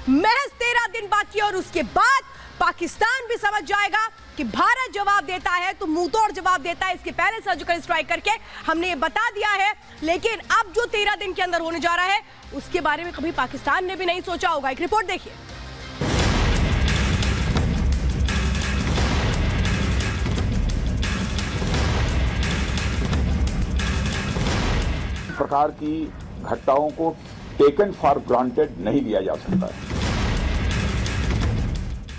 महज 13 दिन बाकी और उसके बाद पाकिस्तान भी समझ जाएगा कि भारत जवाब देता है तो मुंहतोड़ जवाब देता है। इसके पहले सर्जिकल स्ट्राइक करके हमने ये बता दिया है, लेकिन अब जो 13 दिन के अंदर होने जा रहा है उसके बारे में कभी पाकिस्तान ने भी नहीं सोचा होगा। एक रिपोर्ट देखिए। प्रकार की घटनाओं को टेकन फॉर ग्रांटेड नहीं लिया जा सकता है।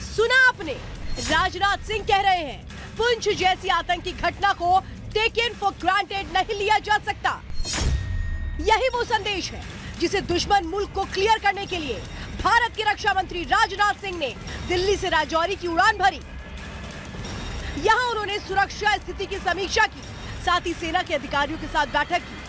सुना आपने, राजनाथ सिंह कह रहे हैं पुंछ जैसी आतंकी घटना को टेकन फॉर ग्रांटेड नहीं लिया जा सकता। यही वो संदेश है जिसे दुश्मन मुल्क को क्लियर करने के लिए भारत के रक्षा मंत्री राजनाथ सिंह ने दिल्ली से राजौरी की उड़ान भरी। यहां उन्होंने सुरक्षा स्थिति की समीक्षा की, साथ ही सेना के अधिकारियों के साथ बैठक की।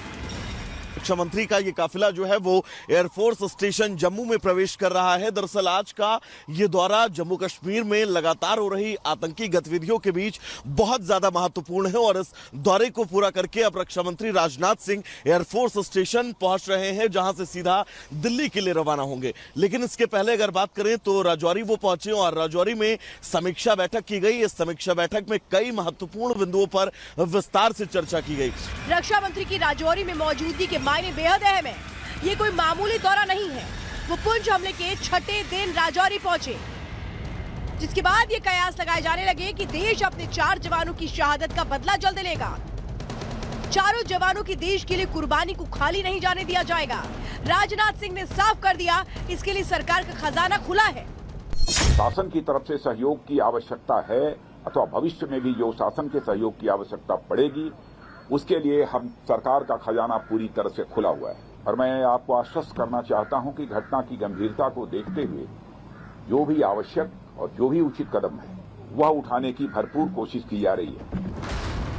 रक्षा मंत्री का ये काफिला जो है वो एयरफोर्स स्टेशन जम्मू में प्रवेश कर रहा है। दरअसल आज का ये दौरा जम्मू कश्मीर में लगातार हो रही आतंकी गतिविधियों के बीच बहुत ज्यादा महत्वपूर्ण है और इस दौरे को पूरा करके अब रक्षा मंत्री राजनाथ सिंह एयरफोर्स स्टेशन पहुंच रहे हैं, जहां से सीधा दिल्ली के लिए रवाना होंगे। लेकिन इसके पहले अगर बात करें तो राजौरी वो पहुंचे और राजौरी में समीक्षा बैठक की गई। इस समीक्षा बैठक में कई महत्वपूर्ण बिंदुओं पर विस्तार से चर्चा की गई। रक्षा मंत्री की राजौरी में मौजूदगी के मायने बेहद अहम है। ये कोई मामूली दौरा नहीं है। वो पुंछ हमले के 6ठे दिन राजौरी पहुंचे, जिसके बाद ये कयास लगाए जाने लगे कि देश अपने 4 जवानों की शहादत का बदला जल्द लेगा। चारों जवानों की देश के लिए कुर्बानी को खाली नहीं जाने दिया जाएगा। राजनाथ सिंह ने साफ कर दिया, इसके लिए सरकार का खजाना खुला है। शासन की तरफ से सहयोग की आवश्यकता है अथवा भविष्य में भी जो शासन के सहयोग की आवश्यकता पड़ेगी उसके लिए हम सरकार का खजाना पूरी तरह से खुला हुआ है। और मैं आपको आश्वस्त करना चाहता हूं कि घटना की गंभीरता को देखते हुए जो भी आवश्यक और जो भी उचित कदम है वह उठाने की भरपूर कोशिश की जा रही है।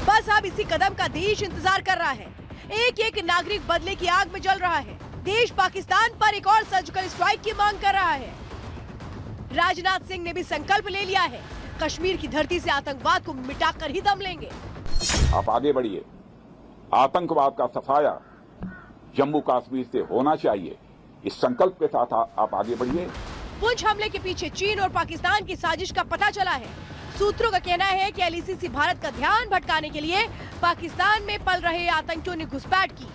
बस अब इसी कदम का देश इंतजार कर रहा है। एक एक नागरिक बदले की आग में जल रहा है। देश पाकिस्तान पर एक और सर्जिकल स्ट्राइक की मांग कर रहा है। राजनाथ सिंह ने भी संकल्प ले लिया है, कश्मीर की धरती से आतंकवाद को मिटाकर ही दम लेंगे। आप आगे बढ़िए। आतंकवाद का सफाया जम्मू कश्मीर से होना चाहिए, इस संकल्प के साथ आप आगे बढ़िए। पुंछ हमले के पीछे चीन और पाकिस्तान की साजिश का पता चला है। सूत्रों का कहना है कि एलएसी भारत का ध्यान भटकाने के लिए पाकिस्तान में पल रहे आतंकियों ने घुसपैठ की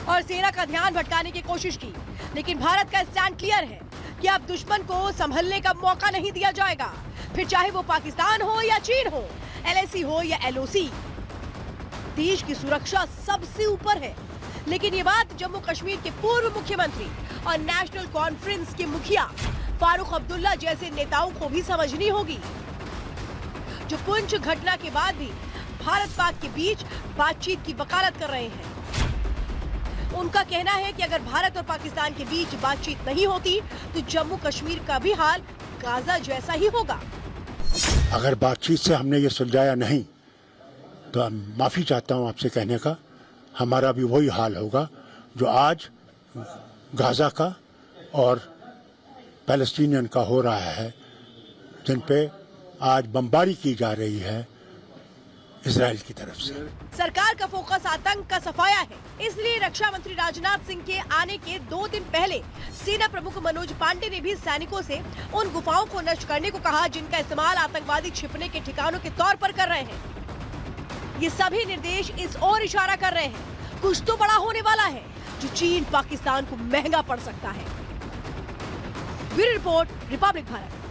और सेना का ध्यान भटकाने की कोशिश की। लेकिन भारत का स्टैंड क्लियर है कि अब दुश्मन को संभलने का मौका नहीं दिया जाएगा, फिर चाहे वो पाकिस्तान हो या चीन हो, एलएसी हो या एलओसी। देश की सुरक्षा सबसे ऊपर है। लेकिन ये बात जम्मू कश्मीर के पूर्व मुख्यमंत्री और नेशनल कॉन्फ्रेंस के मुखिया फारूक अब्दुल्ला जैसे नेताओं को भी समझनी होगी, जो पुंछ घटना के बाद भी भारत पाक के बीच बातचीत की वकालत कर रहे हैं। उनका कहना है कि अगर भारत और पाकिस्तान के बीच बातचीत नहीं होती तो जम्मू कश्मीर का भी हाल गाजा जैसा ही होगा। अगर बातचीत से हमने ये सुलझाया नहीं तो माफी चाहता हूं आपसे कहने का, हमारा भी वही हाल होगा जो आज गाजा का और पैलेस्टीनियन का हो रहा है, जिन पे आज बमबारी की जा रही है इजराइल की तरफ से। सरकार का फोकस आतंक का सफाया है, इसलिए रक्षा मंत्री राजनाथ सिंह के आने के 2 दिन पहले सेना प्रमुख मनोज पांडे ने भी सैनिकों से उन गुफाओं को नष्ट करने को कहा जिनका इस्तेमाल आतंकवादी छिपने के ठिकानों के तौर पर कर रहे हैं। ये सभी निर्देश इस ओर इशारा कर रहे हैं, कुछ तो बड़ा होने वाला है जो चीन पाकिस्तान को महंगा पड़ सकता है। Bureau report, Republic Bharat.